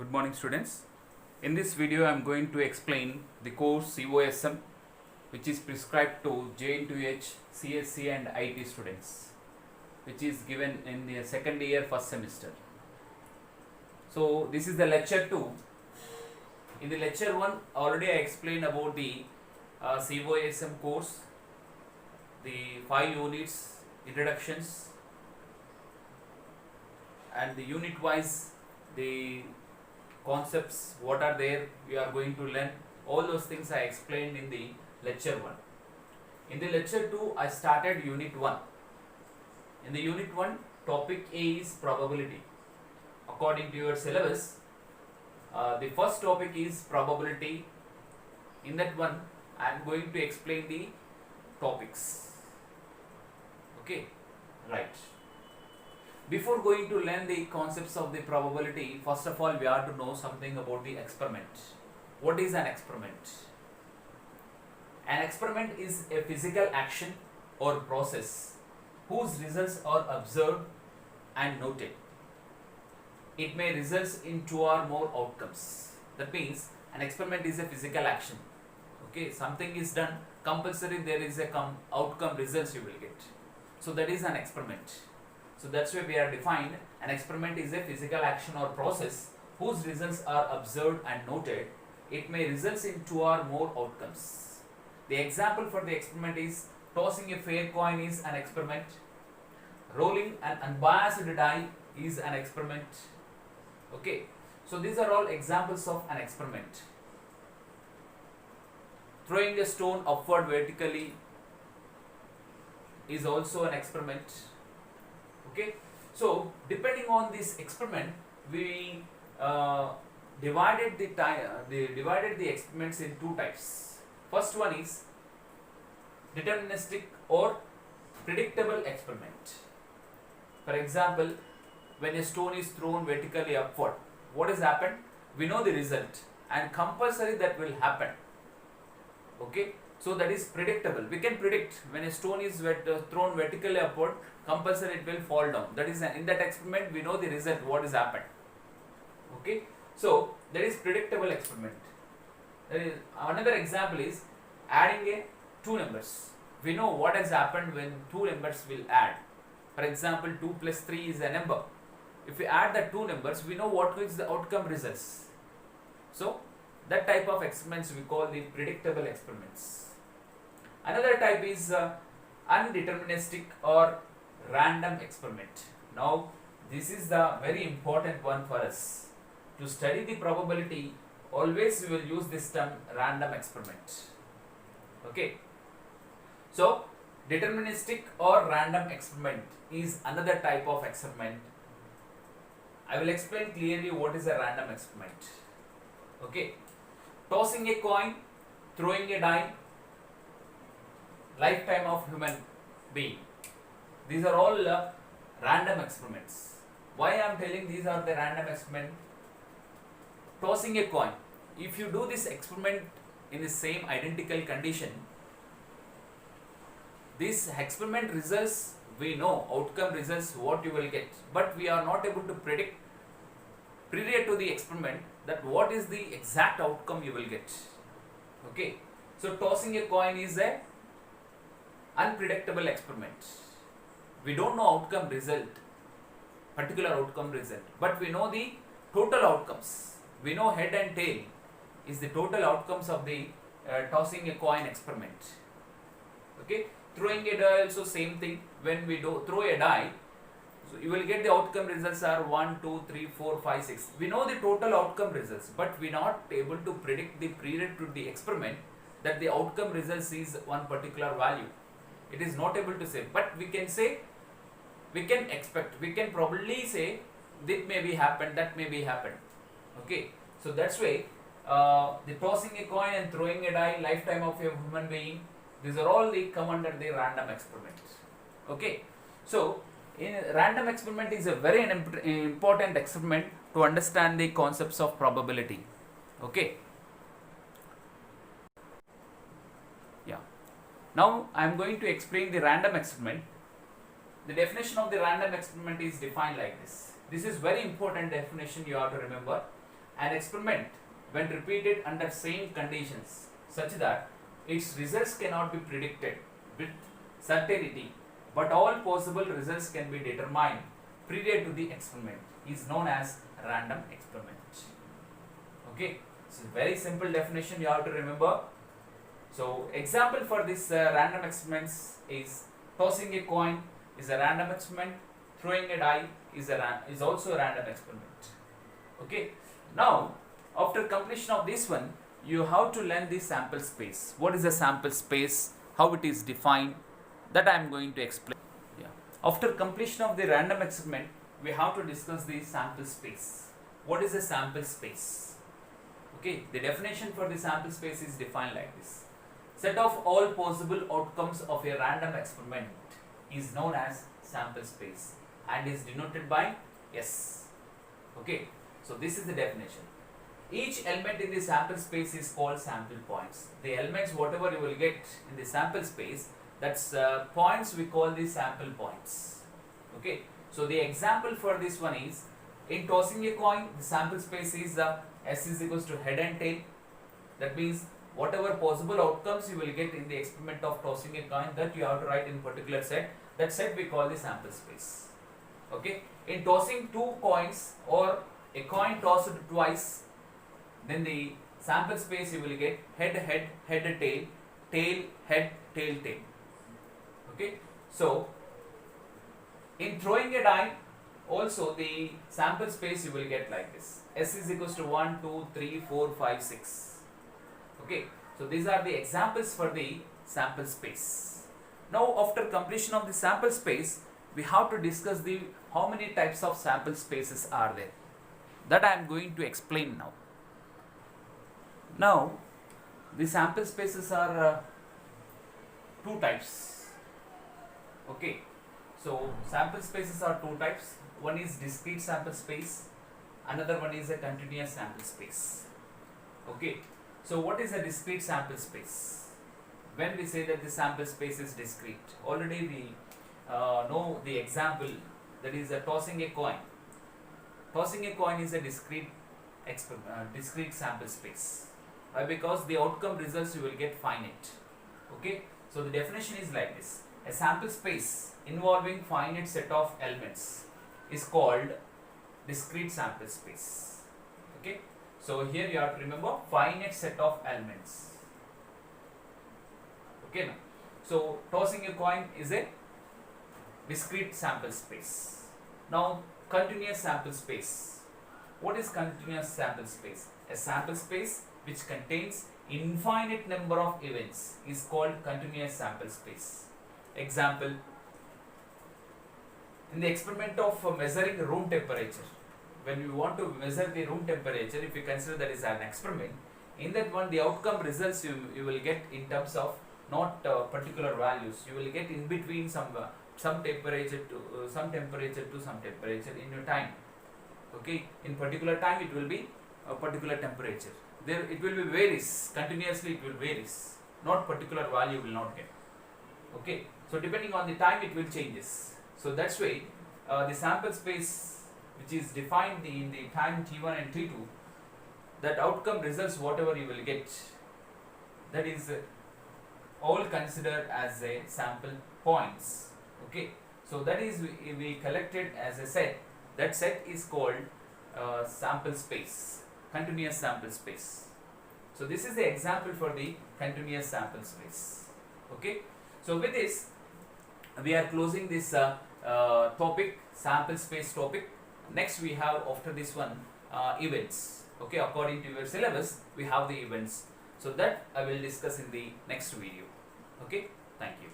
Good morning, students. In this video I am going to explain the course COSM, which is prescribed to JNTH, CSC and IT students, which is given in the second year first semester. So this is the lecture 2. In the lecture 1 already I explained about the COSM course, the 5 units, introductions, and the unit wise the concepts, what are there, we are going to learn. All those things I explained in the lecture 1. In the lecture 2 I started unit 1. In the unit 1, topic A is probability. According to your syllabus, the first topic is probability. In that one I am going to explain the topics. Okay, right. Before going to learn the concepts of the probability, first of all we have to know something about the experiment. What is an experiment? An experiment is a physical action or process whose results are observed and noted. It may result in 2 or more outcomes. That means an experiment is a physical action. Okay, something is done, compulsory there is a outcome results you will get. So that is an experiment. So that's why we are defined. An experiment is a physical action or process whose results are observed and noted. It may result in 2 or more outcomes. The example for the experiment is tossing a fair coin is an experiment. Rolling an unbiased die is an experiment. Okay, so these are all examples of an experiment. Throwing a stone upward vertically is also an experiment. Okay, so depending on this experiment, we divided the experiments in 2 types. First one is deterministic or predictable experiment. For example, when a stone is thrown vertically upward, what has happened? We know the result and compulsory that will happen. Okay, so that is predictable. We can predict when a stone is thrown vertically upward, compulsory it will fall down. That is in that experiment we know the result, what has happened. Okay, so that is predictable experiment. There is another example is adding 2 numbers. We know what has happened when 2 numbers will add. For example, 2 plus 3 is a number. If we add the 2 numbers, we know what is the outcome results. So that type of experiments we call the predictable experiments. Another type is undeterministic or random experiment. Now this is the very important one for us. To study the probability, always we will use this term random experiment. Okay, so deterministic or random experiment is another type of experiment. I will explain clearly what is a random experiment. Okay, tossing a coin, throwing a die, lifetime of human being. These are all random experiments. Why I am telling these are the random experiment? Tossing a coin. If you do this experiment in the same identical condition, this experiment results, we know outcome results what you will get, but we are not able to predict prior to the experiment that what is the exact outcome you will get. Okay, so tossing a coin is a unpredictable experiment. We don't know outcome result, particular outcome result, but we know the total outcomes. We know head and tail is the total outcomes of the tossing a coin experiment. Okay, throwing a die also same thing. When we throw a die, so you will get the outcome results are 1, 2, 3, 4, 5, 6. We know the total outcome results, but we are not able to predict the prior to the experiment that the outcome results is one particular value. It is not able to say, but we can say, we can expect, we can probably say that may be happened, that may be happened. Okay, so that's why the tossing a coin and throwing a die, lifetime of a human being, these are all the come under the random experiment. Okay, so in random experiment is a very important experiment to understand the concepts of probability. Okay, yeah. Now I am going to explain the random experiment. The definition of the random experiment is defined like this. This is very important definition you have to remember. an experiment when repeated under same conditions such that its results cannot be predicted with certainty, but all possible results can be determined prior to the experiment, is known as random experiment. Okay, so very simple definition you have to remember. So example for this random experiments is tossing a coin is a random experiment, throwing a die is also a random experiment. Okay, now after completion of this one, you have to learn the sample space. What is the sample space, how it is defined, that I am going to explain. Yeah. After completion of the random experiment, we have to discuss the sample space. What is a sample space? Okay, the definition for the sample space is defined like this. Set of all possible outcomes of a random experiment is known as sample space and is denoted by S. Okay, so this is the definition. Each element in the sample space is called sample points. The elements whatever you will get in the sample space, that's points we call the sample points. Okay, so the example for this one is in tossing a coin, the sample space is S is equals to head and tail. That means whatever possible outcomes you will get in the experiment of tossing a coin, that you have to write in particular set. That set we call the sample space. Okay, in tossing two coins or a coin tossed twice, then the sample space you will get head head head tail, tail head tail tail. Okay, so in throwing a die also the sample space you will get like this. S is equals to 1 2 3 4 5 6. Okay, so these are the examples for the sample space. Now after completion of the sample space, we have to discuss the how many types of sample spaces are there, that I am going to explain now. Now the sample spaces are two types. Okay, so sample spaces are two types. One is discrete sample space, another one is a continuous sample space. Okay, so what is a discrete sample space? When we say that the sample space is discrete, already we know the example, that is tossing a coin. Tossing a coin is a discrete sample space. Why? Because the outcome results you will get finite. Okay, so the definition is like this. A sample space involving finite set of elements is called discrete sample space. Okay, so here you have to remember finite set of elements. Okay, now, so tossing a coin is a discrete sample space. Now continuous sample space. What is continuous sample space? A sample space which contains infinite number of events is called continuous sample space. Example, in the experiment of measuring room temperature, when you want to measure the room temperature, if you consider that is an experiment, in that one the outcome results you will get in terms of not particular values, you will get in between some temperature to some temperature in your time. Okay, in particular time it will be a particular temperature. There it will be varies continuously, it will varies, not particular value will not get. Okay, so depending on the time it will changes. So that's why the sample space which is defined in the time t1 and t2, that outcome results whatever you will get, that is all considered as a sample points. Okay, so that is we collected as a set. That set is called sample space, continuous sample space. So this is the example for the continuous sample space. Okay, so with this we are closing this topic, sample space topic. Next we have, after this one, events. Okay, according to your syllabus we have the events, so that I will discuss in the next video. Okay, thank you.